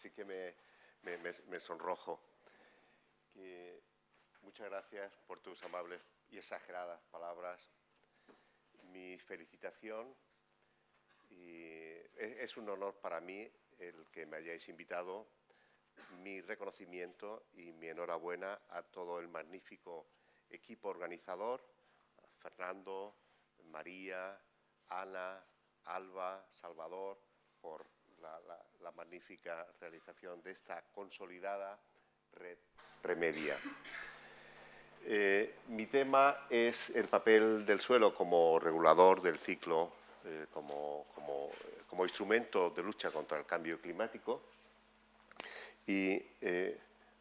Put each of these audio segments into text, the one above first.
sí que me sonrojo. Muchas gracias por tus amables y exageradas palabras. Mi felicitación y es un honor para mí el que me hayáis invitado. Mi reconocimiento y mi enhorabuena a todo el magnífico equipo organizador, a Fernando, María, Ana, Alba, Salvador, por la magnífica realización de esta consolidada red Remedia. Mi tema es el papel del suelo como regulador del ciclo, como instrumento de lucha contra el cambio climático. Y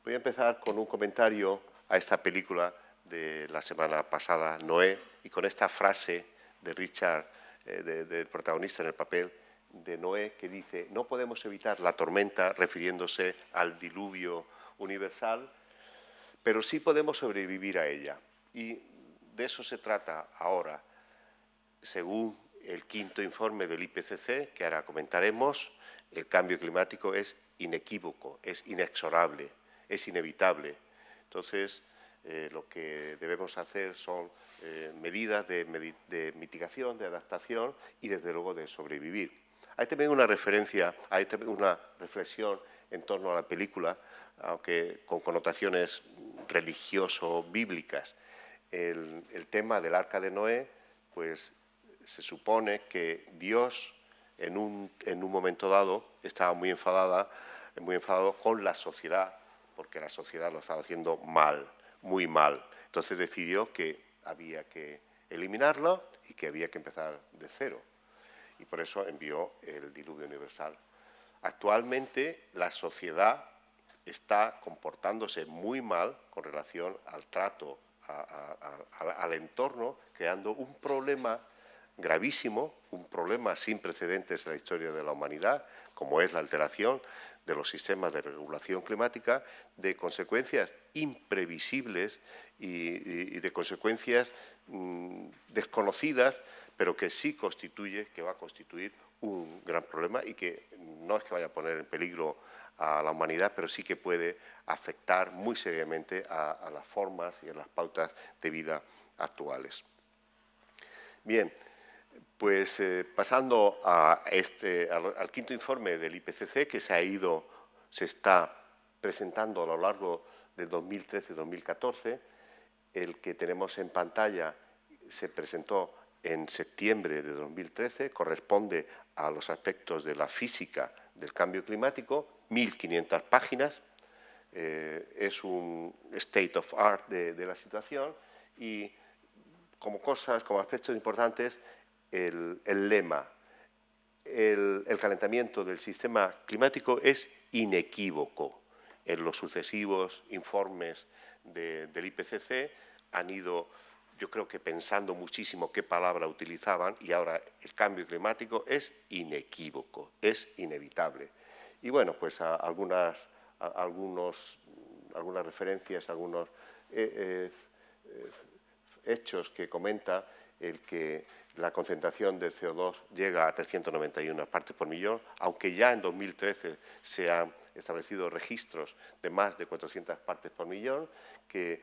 voy a empezar con un comentario a esta película de la semana pasada, Noé, y con esta frase de Richard, del protagonista en el papel de Noé, que dice: no podemos evitar la tormenta, refiriéndose al diluvio universal, pero sí podemos sobrevivir a ella. Y de eso se trata ahora. Según el quinto informe del IPCC, que ahora comentaremos, el cambio climático es inequívoco, es inexorable, es inevitable. Entonces, lo que debemos hacer son medidas de mitigación, de adaptación y, desde luego, de sobrevivir. Hay también una referencia, hay también una reflexión en torno a la película, aunque con connotaciones religioso-bíblicas. El tema del Arca de Noé, pues se supone que Dios en un momento dado estaba muy enfadado con la sociedad, porque la sociedad lo estaba haciendo mal, muy mal. Entonces decidió que había que eliminarlo y que había que empezar de cero. Y por eso envió el diluvio universal. Actualmente la sociedad está comportándose muy mal con relación al trato al entorno, creando un problema gravísimo, un problema sin precedentes en la historia de la humanidad, como es la alteración de los sistemas de regulación climática, de consecuencias imprevisibles y de consecuencias desconocidas, pero que sí va a constituir un gran problema y que no es que vaya a poner en peligro a la humanidad, pero sí que puede afectar muy seriamente a las formas y a las pautas de vida actuales. Bien, pues pasando al quinto informe del IPCC, que se está presentando a lo largo del 2013-2014, el que tenemos en pantalla se presentó en septiembre de 2013, corresponde a los aspectos de la física del cambio climático, 1.500 páginas, es un state of art de la situación y como aspectos importantes, el lema, el calentamiento del sistema climático es inequívoco. En los sucesivos informes del IPCC han ido, yo creo que pensando muchísimo qué palabra utilizaban, y ahora el cambio climático es inequívoco, es inevitable. Y bueno, pues algunas referencias, algunos hechos que comenta el que la concentración de CO2 llega a 391 partes por millón, aunque ya en 2013 se han establecido registros de más de 400 partes por millón, que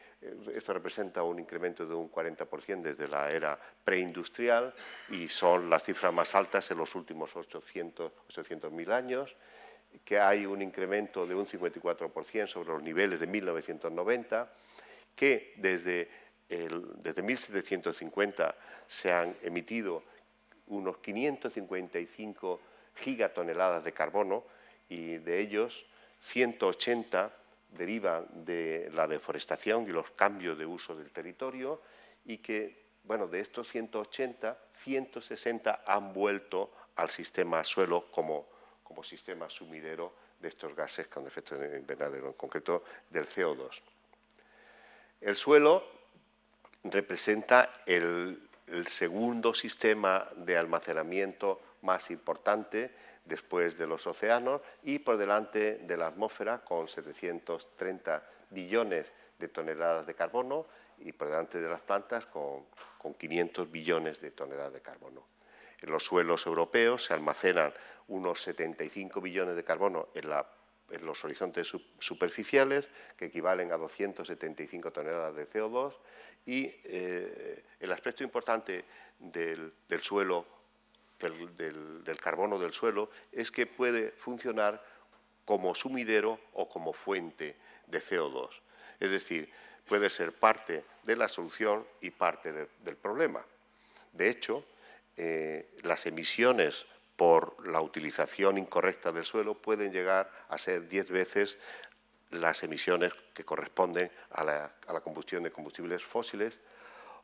esto representa un incremento de un 40% desde la era preindustrial y son las cifras más altas en los últimos 800.000 años, que hay un incremento de un 54% sobre los niveles de 1990, que desde 1750 se han emitido unos 555 gigatoneladas de carbono y de ellos 180 derivan de la deforestación y los cambios de uso del territorio y que, bueno, de estos 180, 160 han vuelto al sistema suelo como sistema sumidero de estos gases con efecto invernadero, en concreto del CO2. El suelo representa el segundo sistema de almacenamiento más importante después de los océanos y por delante de la atmósfera con 730 billones de toneladas de carbono y por delante de las plantas con 500 billones de toneladas de carbono. En los suelos europeos se almacenan unos 75 billones de carbono en la en los horizontes superficiales, que equivalen a 275 toneladas de CO2, y el aspecto importante del suelo, del carbono del suelo, es que puede funcionar como sumidero o como fuente de CO2. Es decir, puede ser parte de la solución y parte del problema. De hecho, las emisiones por la utilización incorrecta del suelo pueden llegar a ser 10 veces las emisiones que corresponden a la combustión de combustibles fósiles,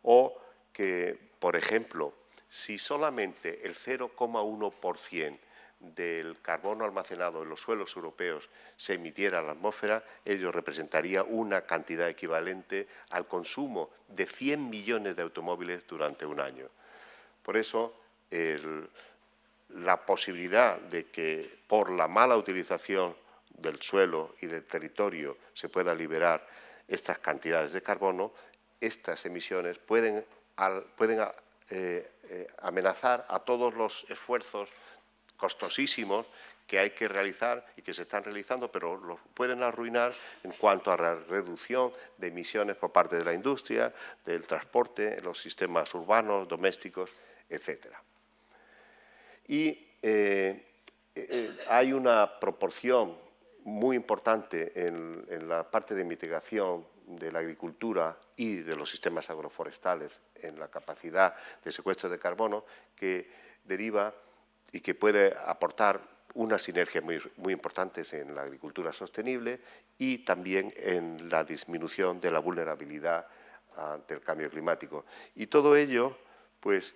o que, por ejemplo, si solamente el 0,1% del carbono almacenado en los suelos europeos se emitiera a la atmósfera, ello representaría una cantidad equivalente al consumo de 100 millones de automóviles durante un año. Por eso, la posibilidad de que por la mala utilización del suelo y del territorio se pueda liberar estas cantidades de carbono, estas emisiones pueden amenazar a todos los esfuerzos costosísimos que hay que realizar y que se están realizando, pero los pueden arruinar en cuanto a la reducción de emisiones por parte de la industria, del transporte, los sistemas urbanos, domésticos, etcétera. Y hay una proporción muy importante en la parte de mitigación de la agricultura y de los sistemas agroforestales en la capacidad de secuestro de carbono, que deriva y que puede aportar unas sinergias muy importantes en la agricultura sostenible y también en la disminución de la vulnerabilidad ante el cambio climático. Y todo ello, pues,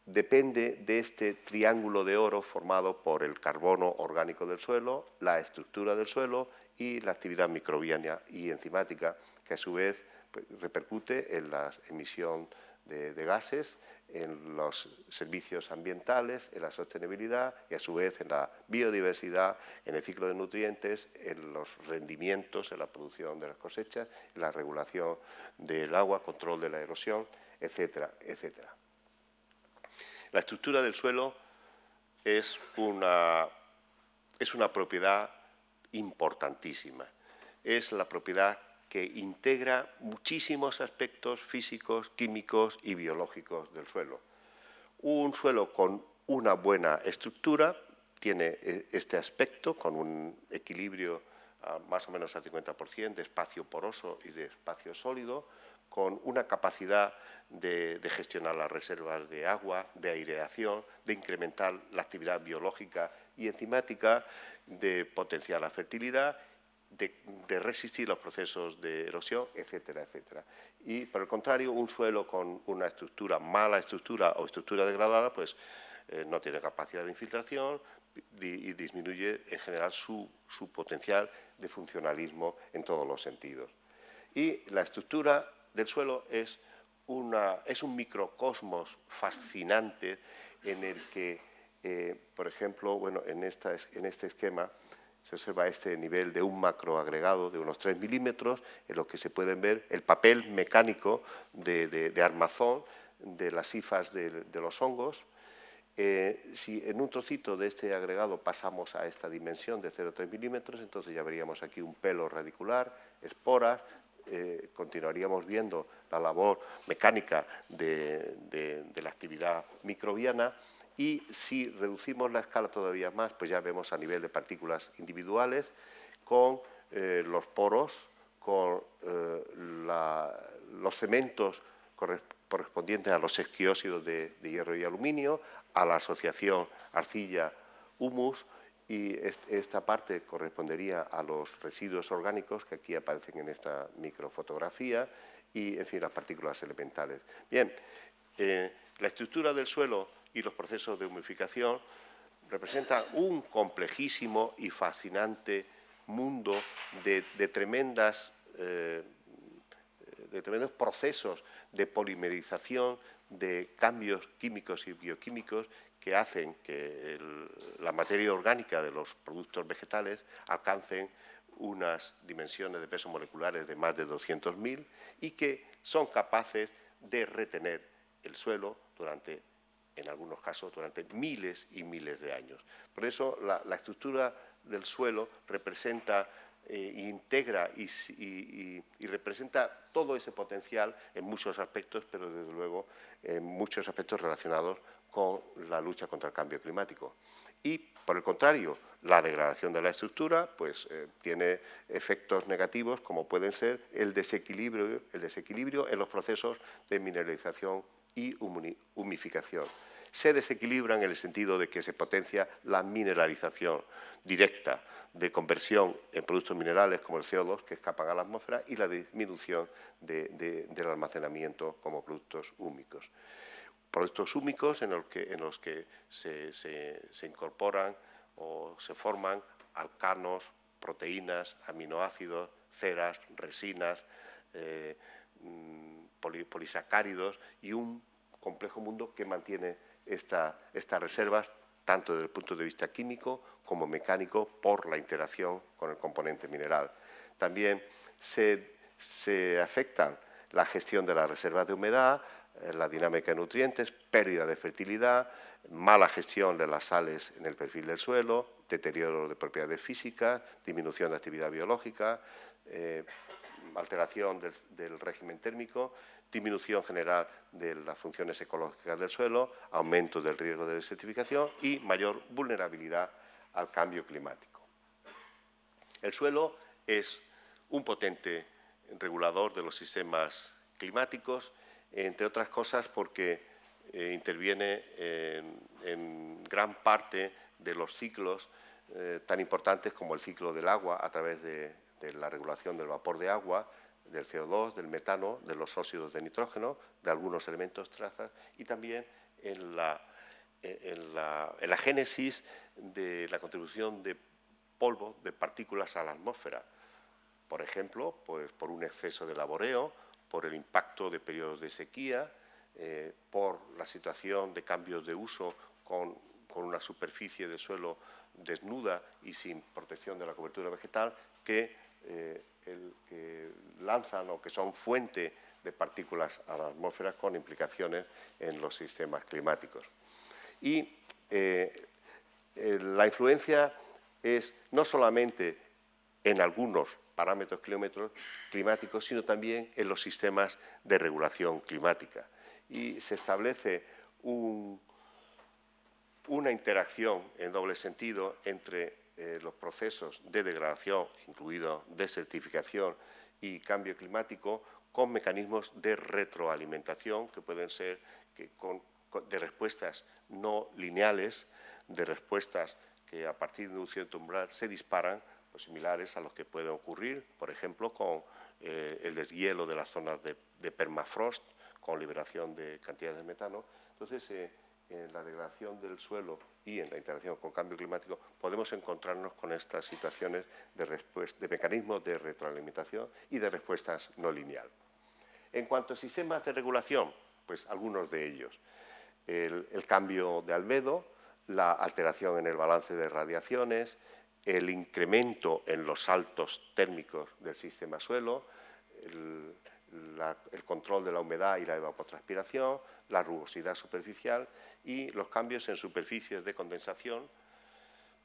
depende de este triángulo de oro formado por el carbono orgánico del suelo, la estructura del suelo y la actividad microbiana y enzimática, que a su vez pues, repercute en la emisión de gases, en los servicios ambientales, en la sostenibilidad y a su vez en la biodiversidad, en el ciclo de nutrientes, en los rendimientos, en la producción de las cosechas, en la regulación del agua, control de la erosión, etcétera, etcétera. La estructura del suelo es una propiedad importantísima. Es la propiedad que integra muchísimos aspectos físicos, químicos y biológicos del suelo. Un suelo con una buena estructura tiene este aspecto, con un equilibrio más o menos al 50% de espacio poroso y de espacio sólido, con una capacidad de gestionar las reservas de agua, de aireación, de incrementar la actividad biológica y enzimática, de potenciar la fertilidad, de resistir los procesos de erosión, etcétera, etcétera. Y, por el contrario, un suelo con una estructura, mala estructura o estructura degradada, pues no tiene capacidad de infiltración y disminuye en general su potencial de funcionalismo en todos los sentidos. Y la estructura del suelo es un microcosmos fascinante en el que, por ejemplo, bueno, en este esquema se observa este nivel de un macroagregado de unos 3 milímetros, en lo que se pueden ver el papel mecánico de armazón de las hifas de los hongos. Si en un trocito de este agregado pasamos a esta dimensión de 0,3 milímetros, entonces ya veríamos aquí un pelo radicular, esporas, continuaríamos viendo la labor mecánica de la actividad microbiana, y si reducimos la escala todavía más, pues ya vemos a nivel de partículas individuales, con los poros, con los cementos correspondientes a los esquiósidos de hierro y aluminio, a la asociación arcilla-humus, y esta parte correspondería a los residuos orgánicos que aquí aparecen en esta microfotografía y, en fin, las partículas elementales. Bien, la estructura del suelo y los procesos de humificación representan un complejísimo y fascinante mundo de tremendos procesos de polimerización, de cambios químicos y bioquímicos que hacen que la materia orgánica de los productos vegetales alcancen unas dimensiones de peso moleculares de más de 200.000 y que son capaces de retener el suelo en algunos casos, durante miles y miles de años. Por eso la estructura del suelo representa, integra y representa todo ese potencial en muchos aspectos, pero desde luego en muchos aspectos relacionados con la lucha contra el cambio climático. Y, por el contrario, la degradación de la estructura pues, tiene efectos negativos, como pueden ser el desequilibrio en los procesos de mineralización y humificación. Se desequilibra en el sentido de que se potencia la mineralización directa de conversión en productos minerales como el CO2 que escapan a la atmósfera y la disminución del almacenamiento como productos húmicos. Productos húmicos en los que se incorporan o se forman alcanos, proteínas, aminoácidos, ceras, resinas, polisacáridos y un complejo mundo que mantiene estas reservas tanto desde el punto de vista químico como mecánico por la interacción con el componente mineral. También se afectan la gestión de las reservas de humedad, la dinámica de nutrientes, pérdida de fertilidad, mala gestión de las sales en el perfil del suelo, deterioro de propiedades físicas, disminución de actividad biológica, alteración del régimen térmico, disminución general de las funciones ecológicas del suelo, aumento del riesgo de desertificación y mayor vulnerabilidad al cambio climático. El suelo es un potente regulador de los sistemas climáticos, entre otras cosas porque interviene en gran parte de los ciclos tan importantes como el ciclo del agua a través de la regulación del vapor de agua, del CO2, del metano, de los óxidos de nitrógeno, de algunos elementos trazas y también en la génesis de la contribución de polvo, de partículas a la atmósfera. Por ejemplo, pues por un exceso de laboreo, por el impacto de periodos de sequía, por la situación de cambios de uso con una superficie de suelo desnuda y sin protección de la cobertura vegetal que lanzan o que son fuente de partículas a la atmósfera con implicaciones en los sistemas climáticos. Y la influencia es no solamente en algunos parámetros climáticos, sino también en los sistemas de regulación climática. Y se establece una interacción en doble sentido entre los procesos de degradación, incluido desertificación y cambio climático, con mecanismos de retroalimentación que pueden ser de respuestas no lineales, de respuestas que a partir de un cierto umbral se disparan, pues similares a los que pueden ocurrir, por ejemplo, con el deshielo de las zonas de permafrost, con liberación de cantidades de metano. Entonces, en la degradación del suelo y en la interacción con el cambio climático podemos encontrarnos con estas situaciones de mecanismos de retroalimentación y de respuestas no lineal. En cuanto a sistemas de regulación, pues algunos de ellos. El cambio de albedo, la alteración en el balance de radiaciones, el incremento en los saltos térmicos del sistema suelo, el control de la humedad y la evapotranspiración, la rugosidad superficial y los cambios en superficies de condensación,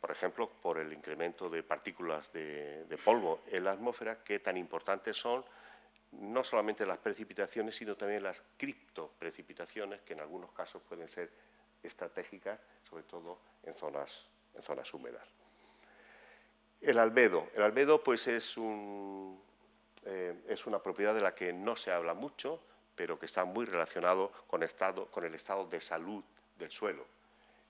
por ejemplo, por el incremento de partículas de polvo en la atmósfera, que tan importantes son no solamente las precipitaciones, sino también las criptoprecipitaciones, que en algunos casos pueden ser estratégicas, sobre todo en zonas húmedas. El albedo pues es una propiedad de la que no se habla mucho, pero que está muy relacionado con el estado de salud del suelo.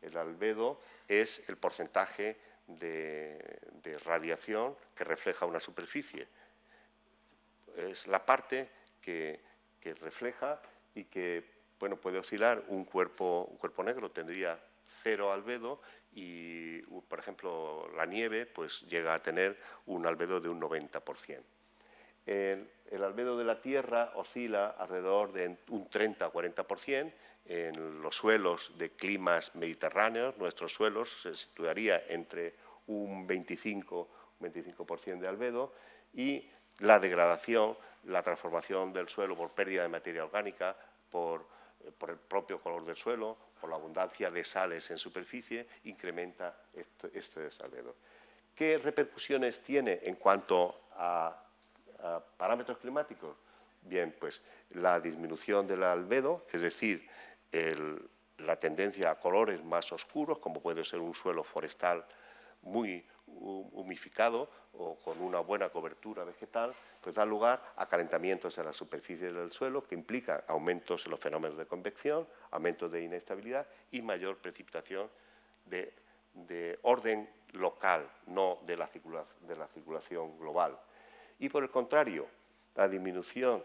El albedo es el porcentaje de radiación que refleja una superficie. Es la parte que refleja y que puede oscilar. Un cuerpo negro tendría 0 albedo y, por ejemplo, la nieve pues llega a tener un albedo de un 90%. El albedo de la Tierra oscila alrededor de un 30 o 40%. En los suelos de climas mediterráneos, nuestros suelos se situaría entre un 25% de albedo, y la degradación, la transformación del suelo por pérdida de materia orgánica, por el propio color del suelo, por la abundancia de sales en superficie, incrementa estos albedos. ¿Qué repercusiones tiene en cuanto a parámetros climáticos? Bien, pues la disminución del albedo, es decir, la tendencia a colores más oscuros, como puede ser un suelo forestal muy humificado o con una buena cobertura vegetal, pues da lugar a calentamientos en la superficie del suelo que implican aumentos en los fenómenos de convección, aumentos de inestabilidad y mayor precipitación de orden local, no de la circulación global. Y por el contrario, la disminución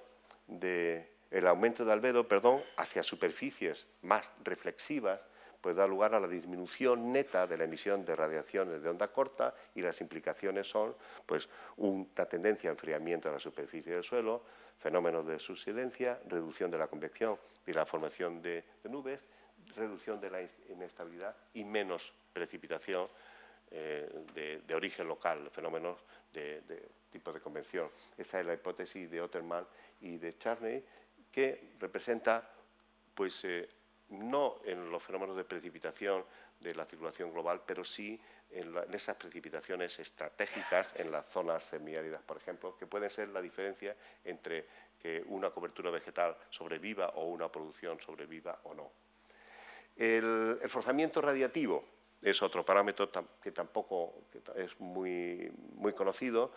el aumento de albedo, hacia superficies más reflexivas, pues da lugar a la disminución neta de la emisión de radiaciones de onda corta, y las implicaciones son pues, una tendencia a enfriamiento de la superficie del suelo, fenómenos de subsidencia, reducción de la convección y la formación de nubes, reducción de la inestabilidad y menos precipitación de origen local, fenómenos de tipo de convección. Esta es la hipótesis de Otterman y de Charney, que representa, pues, no en los fenómenos de precipitación de la circulación global, pero sí en esas precipitaciones estratégicas en las zonas semiáridas, por ejemplo, que pueden ser la diferencia entre que una cobertura vegetal sobreviva o una producción sobreviva o no. El forzamiento radiativo es otro parámetro que tampoco es muy conocido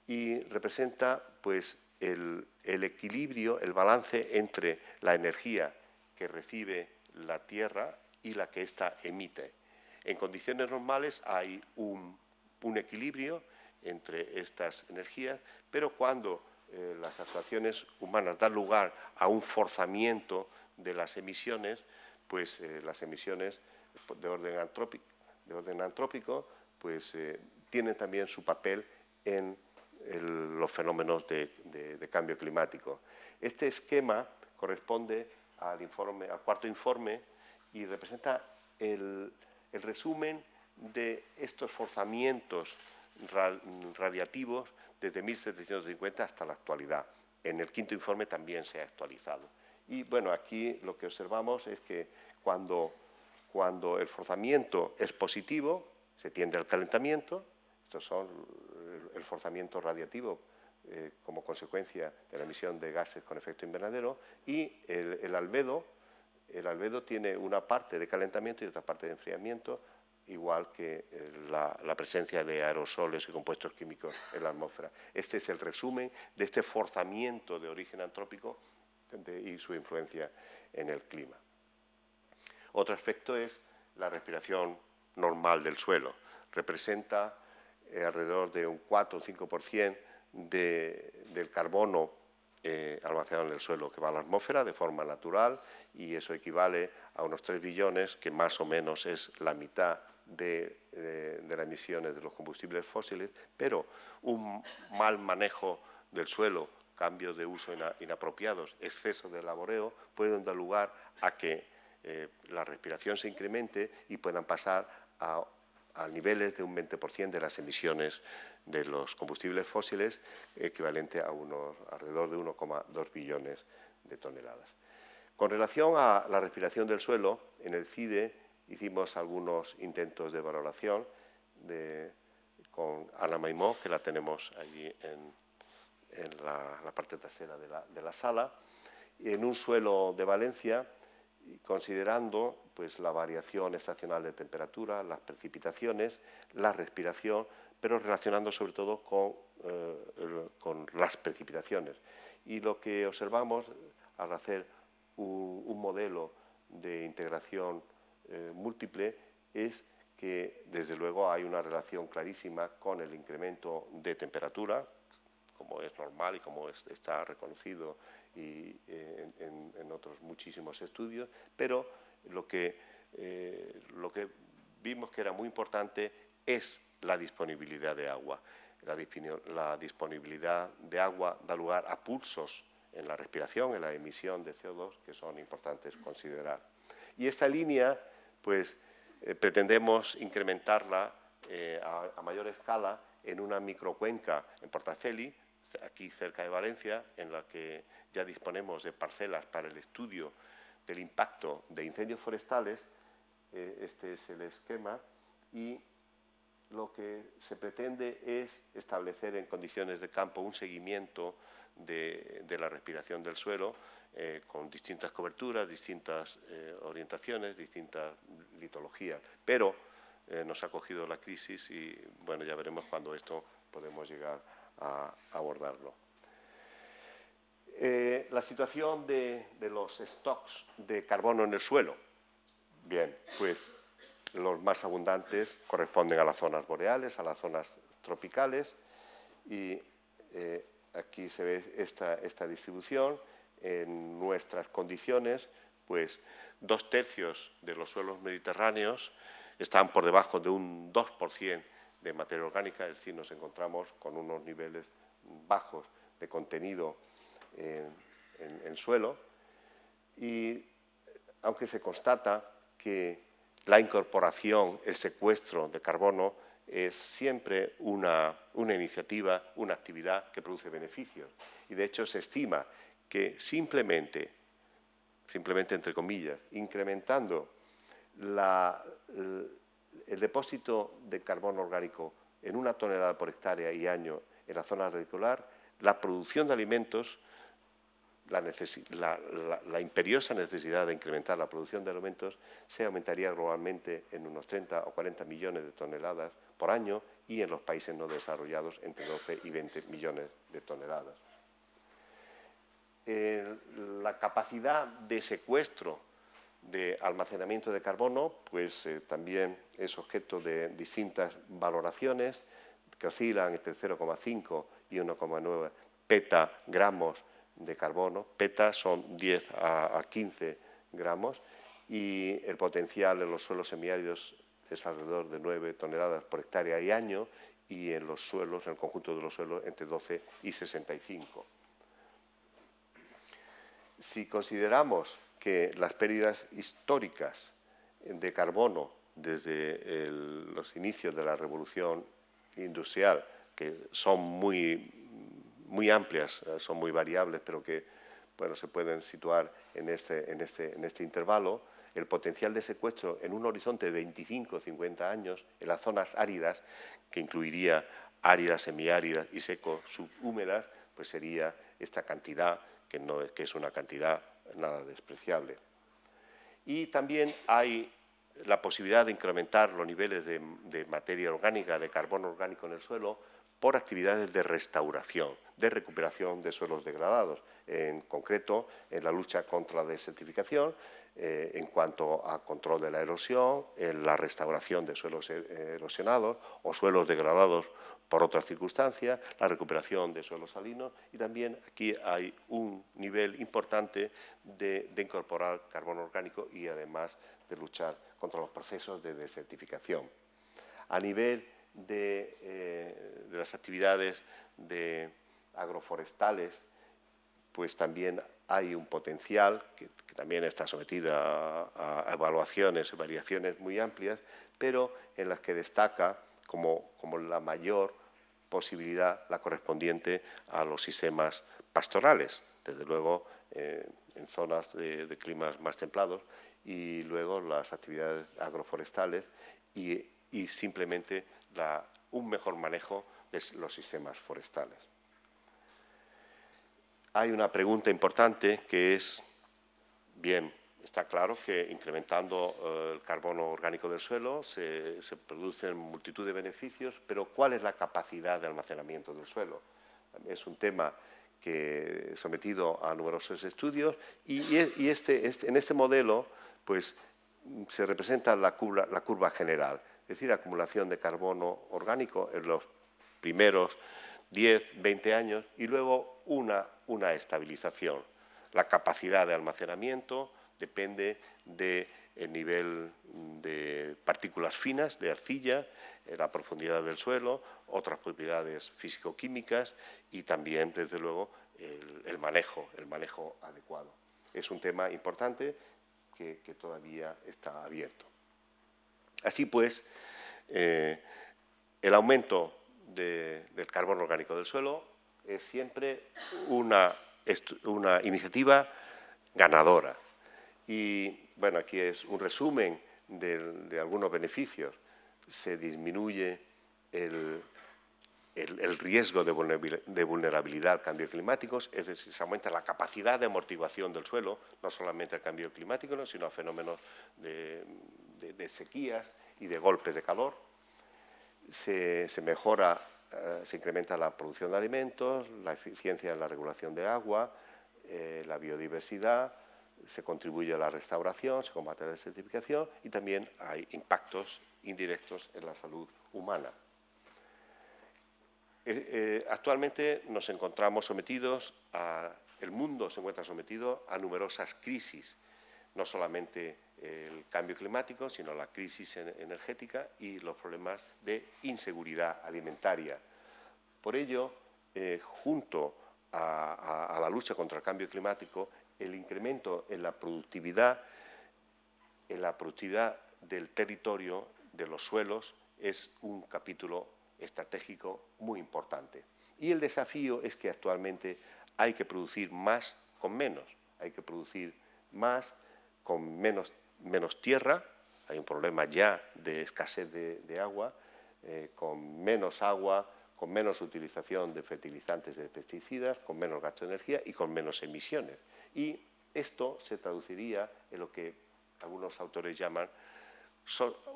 y representa pues, el equilibrio, el balance entre la energía que recibe la Tierra y la que ésta emite. En condiciones normales hay un equilibrio entre estas energías, pero cuando las actuaciones humanas dan lugar a un forzamiento de las emisiones, pues las emisiones de orden antrópico pues, tienen también su papel en los fenómenos de cambio climático. Este esquema corresponde al cuarto informe y representa el resumen de estos forzamientos radiativos desde 1750 hasta la actualidad. En el quinto informe también se ha actualizado. Y bueno, aquí lo que observamos es que cuando el forzamiento es positivo, se tiende al calentamiento. Estos son el forzamiento radiativo como consecuencia de la emisión de gases con efecto invernadero, y el albedo tiene una parte de calentamiento y otra parte de enfriamiento, igual que la presencia de aerosoles y compuestos químicos en la atmósfera. Este es el resumen de este forzamiento de origen antrópico y su influencia en el clima. Otro aspecto es la respiración normal del suelo. Representa alrededor de un 4 o 5% del carbono almacenado en el suelo que va a la atmósfera de forma natural, y eso equivale a unos 3 billones, que más o menos es la mitad de las emisiones de los combustibles fósiles, pero un mal manejo del suelo, cambios de uso inapropiados, exceso de laboreo, pueden dar lugar a que la respiración se incremente y puedan pasar a niveles de un 20% de las emisiones de los combustibles fósiles, equivalente a alrededor de 1,2 billones de toneladas. Con relación a la respiración del suelo, en el CIDE hicimos algunos intentos de valoración con Ana Maimó, que la tenemos allí en la parte trasera de la sala, en un suelo de Valencia, considerando pues, la variación estacional de temperatura, las precipitaciones, la respiración, pero relacionando sobre todo con las precipitaciones. Y lo que observamos al hacer un modelo de integración múltiple es que, desde luego, hay una relación clarísima con el incremento de temperatura, como es normal y como está reconocido en otros muchísimos estudios, pero lo que vimos que era muy importante es la disponibilidad de agua. La disponibilidad de agua da lugar a pulsos en la respiración, en la emisión de CO2, que son importantes considerar. Y esta línea, pues, pretendemos incrementarla a mayor escala en una microcuenca en Portaceli, aquí cerca de Valencia, en la que ya disponemos de parcelas para el estudio del impacto de incendios forestales. Este es el esquema, y lo que se pretende es establecer en condiciones de campo un seguimiento de la respiración del suelo con distintas coberturas, distintas orientaciones, distintas litologías. Pero nos ha cogido la crisis y bueno, ya veremos cuándo esto podemos llegar a abordarlo. La situación de los stocks de carbono en el suelo. Bien, pues los más abundantes corresponden a las zonas boreales, a las zonas tropicales y aquí se ve esta distribución. En nuestras condiciones, pues 2/3 de los suelos mediterráneos están por debajo de un 2% de materia orgánica, es decir, nos encontramos con unos niveles bajos de contenido en suelo y aunque se constata que la incorporación, el secuestro de carbono es siempre una iniciativa, una actividad que produce beneficios. Y de hecho se estima que simplemente entre comillas, incrementando el depósito de carbono orgánico en 1 tonelada por hectárea y año en la zona radicular, la producción de alimentos, la imperiosa necesidad de incrementar la producción de alimentos se aumentaría globalmente en unos 30 o 40 millones de toneladas por año y en los países no desarrollados entre 12 y 20 millones de toneladas. La capacidad de secuestro de almacenamiento de carbono pues también es objeto de distintas valoraciones que oscilan entre 0,5 y 1,9 petagramos de carbono. Peta son 10 a 15 gramos y el potencial en los suelos semiáridos es alrededor de 9 toneladas por hectárea y año y en los suelos, en el conjunto de los suelos, entre 12 y 65. Si consideramos que las pérdidas históricas de carbono desde los inicios de la revolución industrial, que son muy amplias, son muy variables, pero que bueno, se pueden situar en este intervalo, el potencial de secuestro en un horizonte de 25 o 50 años en las zonas áridas, que incluiría áridas, semiáridas y seco subhúmedas, pues sería esta cantidad, que es una cantidad nada despreciable. Y también hay la posibilidad de incrementar los niveles de materia orgánica, de carbono orgánico en el suelo, por actividades de restauración, de recuperación de suelos degradados, en concreto en la lucha contra la desertificación, en cuanto a control de la erosión, en la restauración de suelos erosionados o suelos degradados por otras circunstancias, la recuperación de suelos salinos y también aquí hay un nivel importante de incorporar carbono orgánico y además de luchar contra los procesos de desertificación. A nivel de las actividades agroforestales, pues también hay un potencial que también está sometida a evaluaciones y variaciones muy amplias, pero en las que destaca como la mayor posibilidad la correspondiente a los sistemas pastorales, desde luego en zonas de climas más templados, y luego las actividades agroforestales y simplemente un mejor manejo de los sistemas forestales. Hay una pregunta importante que es, bien, está claro que incrementando el carbono orgánico del suelo se producen multitud de beneficios, pero ¿cuál es la capacidad de almacenamiento del suelo? Es un tema que sometido a numerosos estudios y en este modelo pues, se representa la curva general, es decir, la acumulación de carbono orgánico en los primeros 10, 20 años y luego una estabilización. La capacidad de almacenamiento depende del nivel de partículas finas, de arcilla, la profundidad del suelo, otras propiedades físico-químicas y también, desde luego, el manejo adecuado. Es un tema importante que todavía está abierto. Así pues, el aumento del carbono orgánico del suelo es siempre una iniciativa ganadora. Y bueno, aquí es un resumen de algunos beneficios. Se disminuye el riesgo de vulnerabilidad al cambio climático, es decir, se aumenta la capacidad de amortiguación del suelo, no solamente al cambio climático, sino a fenómenos de sequías y de golpes de calor. Se mejora, se incrementa la producción de alimentos, la eficiencia en la regulación del agua, la biodiversidad, se contribuye a la restauración, se combate la desertificación y también hay impactos indirectos en la salud humana. Actualmente nos encontramos sometidos el mundo se encuentra sometido a numerosas crisis, no solamente el cambio climático, sino la crisis energética y los problemas de inseguridad alimentaria. Por ello, junto a la lucha contra el cambio climático, el incremento en la productividad del territorio, de los suelos, es un capítulo estratégico muy importante. Y el desafío es que actualmente hay que producir más con menos, hay que producir más con menos tierra, hay un problema ya de escasez de agua, con menos agua, con menos utilización de fertilizantes y de pesticidas, con menos gasto de energía y con menos emisiones. Y esto se traduciría en lo que algunos autores llaman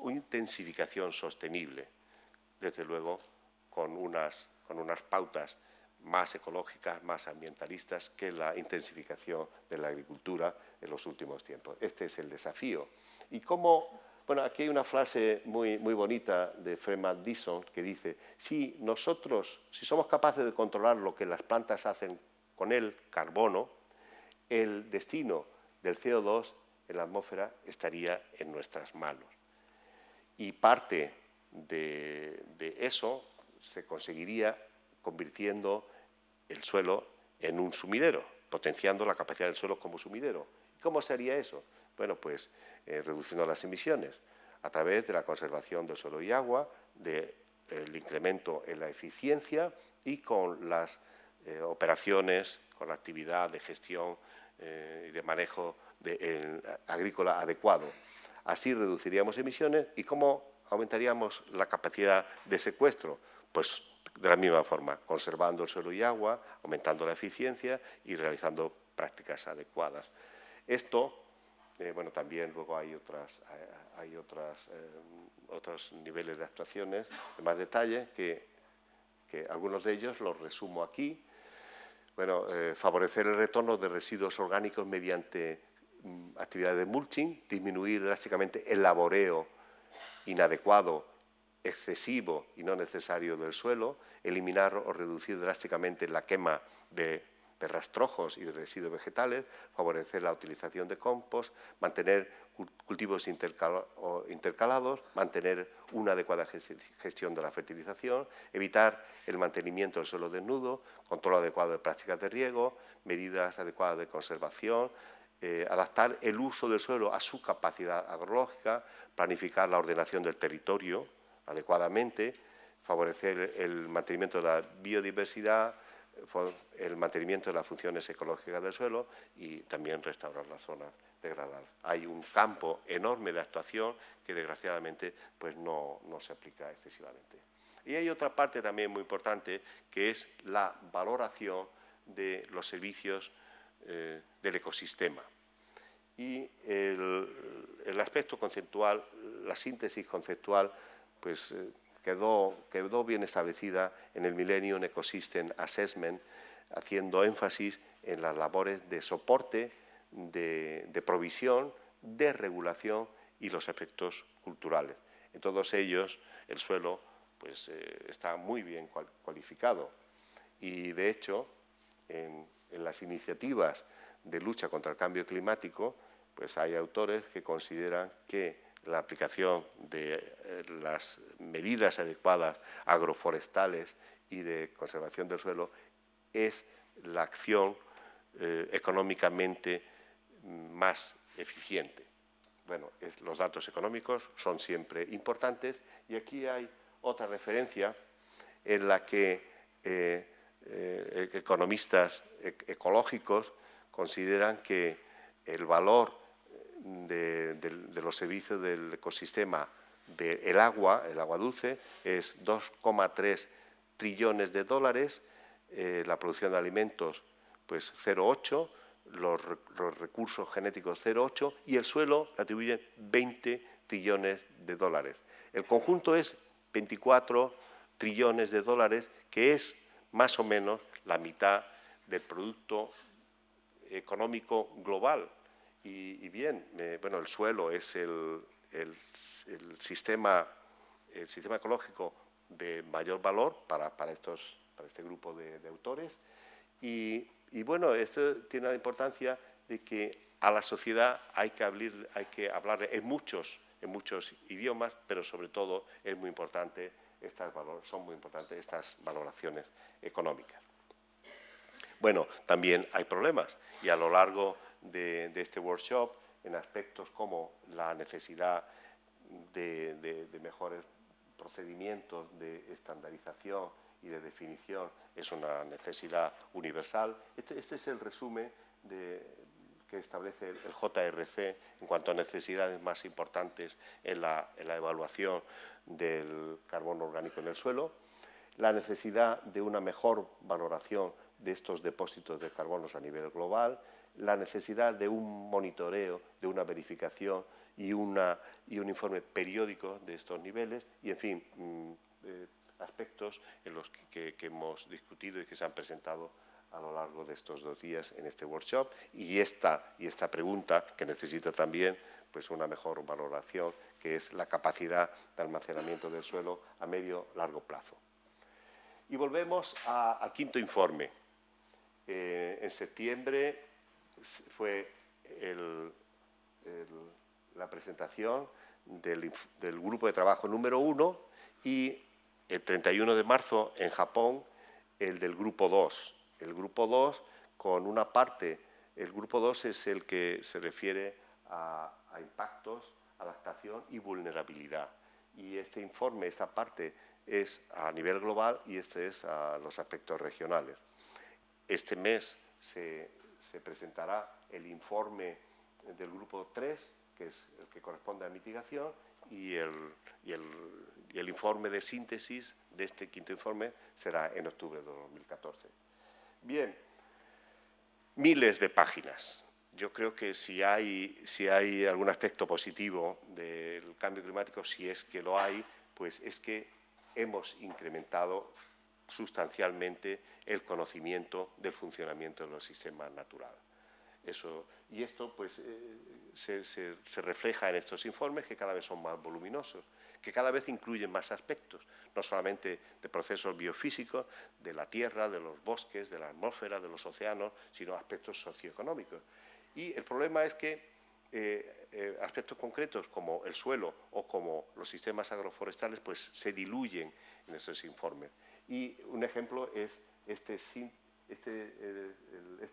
intensificación sostenible, desde luego con unas pautas más ecológicas, más ambientalistas que la intensificación de la agricultura en los últimos tiempos. Este es el desafío. Y cómo, bueno, aquí hay una frase muy bonita de Fred Madison que dice: si somos capaces de controlar lo que las plantas hacen con el carbono, el destino del CO2 en la atmósfera estaría en nuestras manos. Y parte de eso se conseguiría convirtiendo el suelo en un sumidero, potenciando la capacidad del suelo como sumidero. ¿Cómo se haría eso? Bueno, pues reduciendo las emisiones a través de la conservación del suelo y agua, del incremento en la eficiencia y con las operaciones, con la actividad de gestión y de manejo agrícola adecuado. Así reduciríamos emisiones. ¿Y cómo aumentaríamos la capacidad de secuestro? Pues de la misma forma, conservando el suelo y agua, aumentando la eficiencia y realizando prácticas adecuadas. Esto, bueno, también luego hay otros niveles de actuaciones de más detalle que algunos de ellos los resumo aquí. Bueno, favorecer el retorno de residuos orgánicos mediante actividades de mulching, disminuir drásticamente el laboreo inadecuado, excesivo y no necesario del suelo, eliminar o reducir drásticamente la quema de rastrojos y de residuos vegetales, favorecer la utilización de compost, mantener cultivos intercalados, mantener una adecuada gestión de la fertilización, evitar el mantenimiento del suelo desnudo, control adecuado de prácticas de riego, medidas adecuadas de conservación, adaptar el uso del suelo a su capacidad agrológica, planificar la ordenación del territorio adecuadamente, favorecer el mantenimiento de la biodiversidad, el mantenimiento de las funciones ecológicas del suelo y también restaurar las zonas degradadas. Hay un campo enorme de actuación que desgraciadamente pues no se aplica excesivamente. Y hay otra parte también muy importante que es la valoración de los servicios del ecosistema. Y el aspecto conceptual, la síntesis conceptual, pues quedó bien establecida en el Millennium Ecosystem Assessment, haciendo énfasis en las labores de soporte, de provisión, de regulación y los efectos culturales. En todos ellos, el suelo pues, está muy bien cualificado y, de hecho, en las iniciativas de lucha contra el cambio climático, pues hay autores que consideran que la aplicación de las medidas adecuadas agroforestales y de conservación del suelo es la acción económicamente más eficiente. Bueno, los datos económicos son siempre importantes y aquí hay otra referencia en la que economistas ecológicos consideran que el valor de los servicios del ecosistema del agua, el agua dulce, es 2,3 trillones de dólares, la producción de alimentos, pues 0,8, los recursos genéticos 0,8 y el suelo le atribuyen 20 trillones de dólares. El conjunto es 24 trillones de dólares, que es más o menos la mitad del producto económico global. Y bien, bueno, el suelo es el sistema ecológico de mayor valor para este grupo de autores. Y bueno, esto tiene la importancia de que a la sociedad hay que hablar en muchos idiomas, pero sobre todo es muy importante son muy importantes estas valoraciones económicas. Bueno, también hay problemas y a lo largo de este workshop, en aspectos como la necesidad de mejores procedimientos de estandarización y de definición, es una necesidad universal. Este es el resumen que establece el JRC en cuanto a necesidades más importantes en la evaluación del carbono orgánico en el suelo, la necesidad de una mejor valoración de estos depósitos de carbonos a nivel global, la necesidad de un monitoreo, de una verificación y un informe periódico de estos niveles y, en fin, aspectos en los que hemos discutido y que se han presentado a lo largo de estos 2 días en este workshop y esta pregunta que necesita también pues una mejor valoración, que es la capacidad de almacenamiento del suelo a medio-largo plazo. Y volvemos al quinto informe. En septiembre fue la presentación del grupo de trabajo número 1 y el 31 de marzo en Japón el del grupo 2. El grupo 2 con una parte, el grupo 2 es el que se refiere a impactos, adaptación y vulnerabilidad. Y este informe, esta parte, es a nivel global y este es a los aspectos regionales. Este mes se presentará el informe del grupo 3, que es el que corresponde a mitigación, y el informe de síntesis de este quinto informe será en octubre de 2014. Bien, miles de páginas. Yo creo que si hay algún aspecto positivo del cambio climático, si es que lo hay, pues es que hemos incrementado sustancialmente el conocimiento del funcionamiento de los sistemas naturales. Y esto pues, se refleja en estos informes que cada vez son más voluminosos, que cada vez incluyen más aspectos, no solamente de procesos biofísicos, de la tierra, de los bosques, de la atmósfera, de los océanos, sino aspectos socioeconómicos. Y el problema es que aspectos concretos como el suelo o como los sistemas agroforestales pues se diluyen en esos informes. Y un ejemplo es este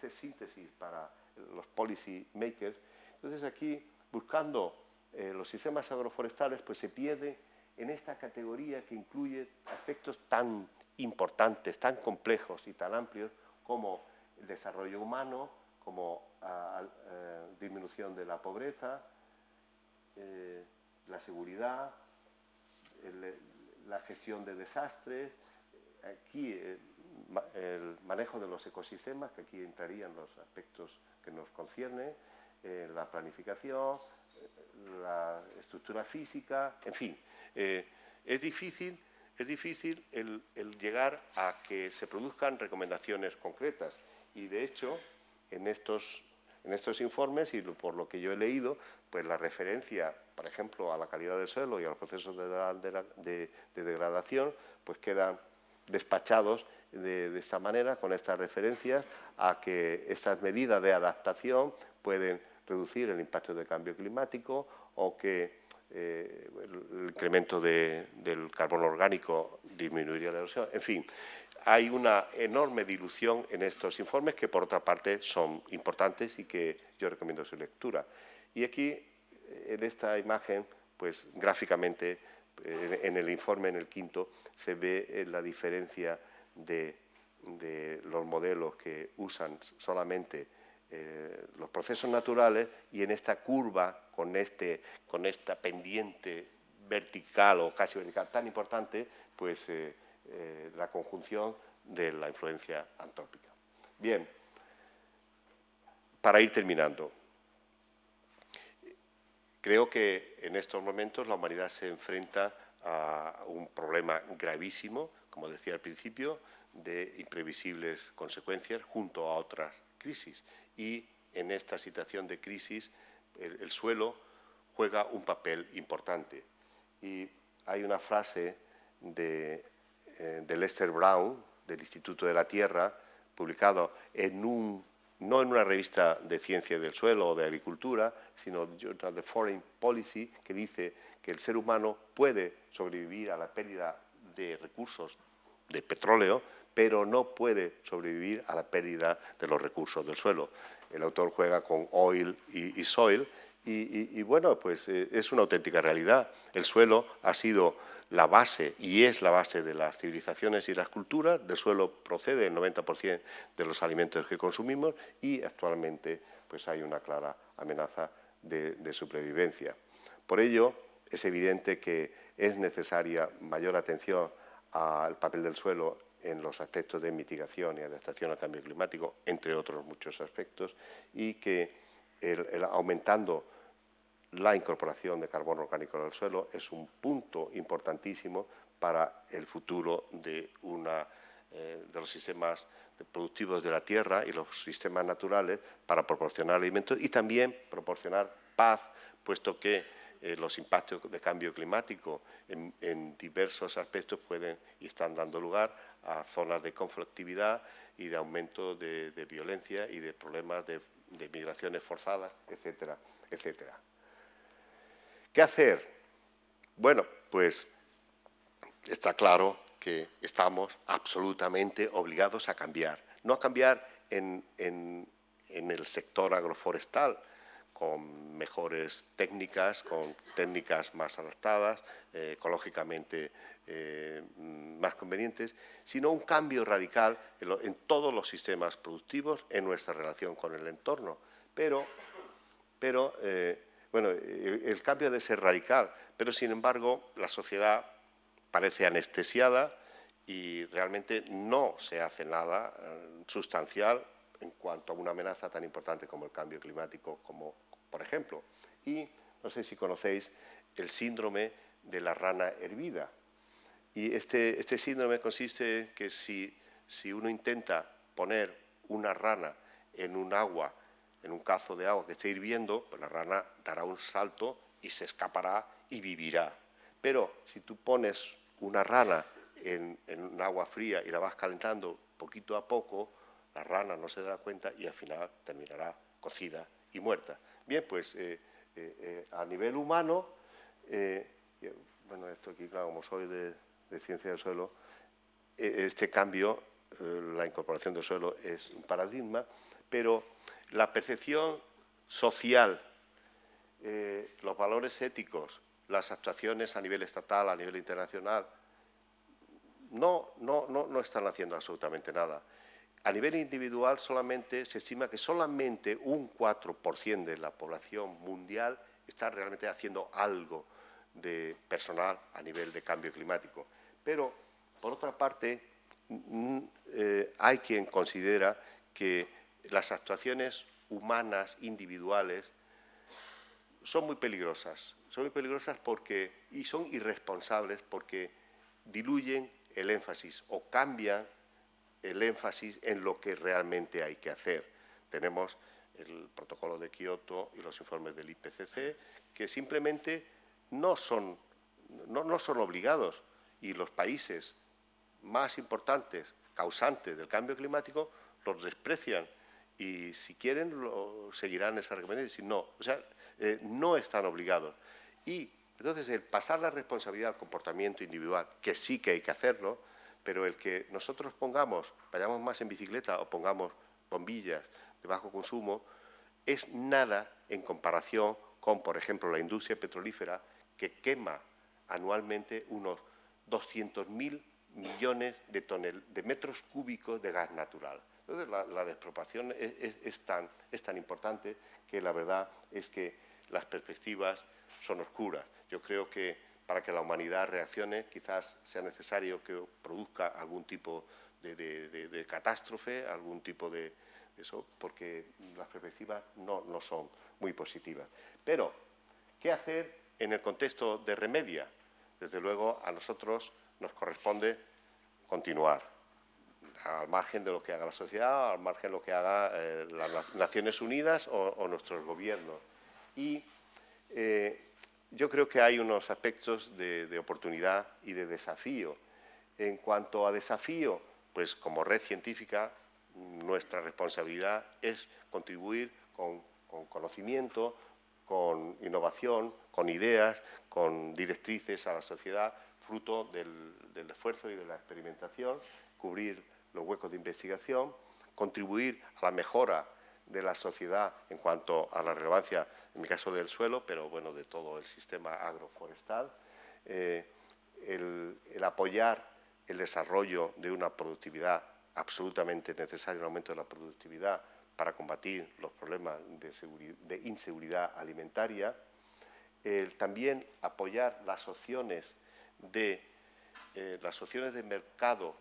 síntesis para los policy makers. Entonces aquí, buscando los sistemas agroforestales, pues se pierde en esta categoría que incluye aspectos tan importantes, tan complejos y tan amplios como el desarrollo humano, como disminución de la pobreza, la seguridad, la gestión de desastres, aquí el manejo de los ecosistemas, que aquí entrarían los aspectos que nos conciernen, la planificación, la estructura física, en fin. Es difícil el llegar a que se produzcan recomendaciones concretas y, de hecho, en estos informes y por lo que yo he leído, pues la referencia, por ejemplo, a la calidad del suelo y a los procesos de degradación, pues quedan despachados de esta manera, con estas referencias a que estas medidas de adaptación pueden reducir el impacto del cambio climático o que el incremento del carbono orgánico disminuiría la erosión. En fin, hay una enorme dilución en estos informes que, por otra parte, son importantes y que yo recomiendo su lectura. Y aquí, en esta imagen, pues gráficamente, en el informe, en el quinto, se ve la diferencia de los modelos que usan solamente los procesos naturales y en esta curva, con esta pendiente vertical o casi vertical tan importante, pues la conjunción de la influencia antrópica. Bien, para ir terminando, creo que en estos momentos la humanidad se enfrenta a un problema gravísimo, como decía al principio, de imprevisibles consecuencias junto a otras crisis. Y en esta situación de crisis, el suelo juega un papel importante. Y hay una frase de Lester Brown, del Instituto de la Tierra, publicado no en una revista de ciencia del suelo o de agricultura, sino Journal of Foreign Policy, que dice que el ser humano puede sobrevivir a la pérdida de recursos de petróleo, pero no puede sobrevivir a la pérdida de los recursos del suelo. El autor juega con oil y soil, y bueno, pues es una auténtica realidad. El suelo ha sido la base y es la base de las civilizaciones y las culturas. Del suelo procede el 90% de los alimentos que consumimos y actualmente pues hay una clara amenaza de supervivencia. Por ello, es evidente que es necesaria mayor atención al papel del suelo en los aspectos de mitigación y adaptación al cambio climático, entre otros muchos aspectos, y que aumentando la incorporación de carbono orgánico al suelo es un punto importantísimo para el futuro de los sistemas productivos de la Tierra y los sistemas naturales, para proporcionar alimentos y también proporcionar paz, puesto que los impactos de cambio climático en diversos aspectos pueden y están dando lugar a zonas de conflictividad y de aumento de violencia y de problemas de migraciones forzadas, etcétera, etcétera. ¿Qué hacer? Bueno, pues está claro que estamos absolutamente obligados a cambiar. No a cambiar en el sector agroforestal, con mejores técnicas, con técnicas más adaptadas, ecológicamente más convenientes, sino un cambio radical en todos los sistemas productivos, en nuestra relación con el entorno. Pero bueno, el cambio ha de ser radical, pero sin embargo la sociedad parece anestesiada y realmente no se hace nada sustancial en cuanto a una amenaza tan importante como el cambio climático, como por ejemplo. Y no sé si conocéis el síndrome de la rana hervida. Y este síndrome consiste en que si uno intenta poner una rana en un agua, en un cazo de agua que esté hirviendo, pues la rana dará un salto y se escapará y vivirá. Pero si tú pones una rana en un agua fría y la vas calentando poquito a poco, la rana no se dará cuenta y al final terminará cocida y muerta. Bien, pues a nivel humano, bueno, esto aquí, claro, como soy de ciencia del suelo, este cambio, la incorporación del suelo es un paradigma, pero la percepción social, los valores éticos, las actuaciones a nivel estatal, a nivel internacional, no están haciendo absolutamente nada. A nivel individual solamente se estima que solamente un 4% de la población mundial está realmente haciendo algo de personal a nivel de cambio climático. Pero, por otra parte, hay quien considera que las actuaciones humanas individuales son muy peligrosas. Son muy peligrosas y son irresponsables porque diluyen el énfasis o cambian el énfasis en lo que realmente hay que hacer. Tenemos el protocolo de Kioto y los informes del IPCC que simplemente no son obligados, y los países más importantes causantes del cambio climático los desprecian y si quieren seguirán esa recomendación, si no, o sea, no están obligados. Y entonces el pasar la responsabilidad al comportamiento individual, que sí que hay que hacerlo, pero el que nosotros vayamos más en bicicleta o pongamos bombillas de bajo consumo, es nada en comparación con, por ejemplo, la industria petrolífera, que quema anualmente unos 200.000 millones de metros cúbicos de gas natural. Entonces, la desproporción es tan importante que la verdad es que las perspectivas son oscuras. Yo creo que para que la humanidad reaccione. Quizás sea necesario que produzca algún tipo de catástrofe, algún tipo de eso, porque las perspectivas no son muy positivas. Pero, ¿qué hacer en el contexto de Remedia? Desde luego, a nosotros nos corresponde continuar, al margen de lo que haga la sociedad, al margen de lo que haga las Naciones Unidas o nuestros gobiernos. Y yo creo que hay unos aspectos de oportunidad y de desafío. En cuanto a desafío, pues como red científica, nuestra responsabilidad es contribuir con conocimiento, con innovación, con ideas, con directrices a la sociedad, fruto del esfuerzo y de la experimentación, cubrir los huecos de investigación, contribuir a la mejora de la sociedad en cuanto a la relevancia, en mi caso del suelo, pero bueno, de todo el sistema agroforestal, el apoyar el desarrollo de una productividad absolutamente necesaria, un aumento de la productividad para combatir los problemas de inseguridad alimentaria, también apoyar las opciones de mercado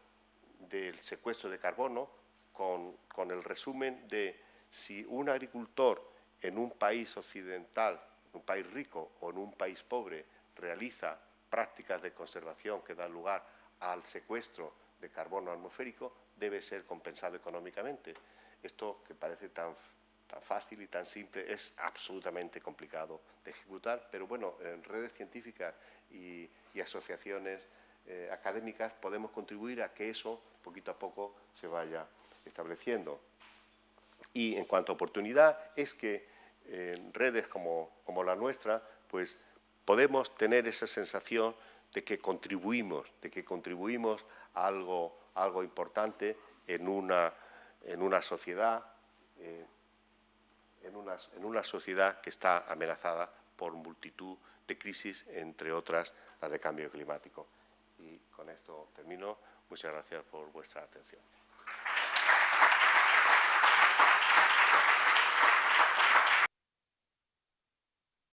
del secuestro de carbono con el resumen de si un agricultor en un país occidental, en un país rico o en un país pobre, realiza prácticas de conservación que dan lugar al secuestro de carbono atmosférico, debe ser compensado económicamente. Esto, que parece tan fácil y tan simple, es absolutamente complicado de ejecutar, pero bueno, en redes científicas y asociaciones académicas podemos contribuir a que eso poquito a poco se vaya estableciendo. Y en cuanto a oportunidad, es que en redes como la nuestra, pues podemos tener esa sensación de que contribuimos a algo importante en una sociedad, en una sociedad que está amenazada por multitud de crisis, entre otras las de cambio climático. Y con esto termino. Muchas gracias por vuestra atención.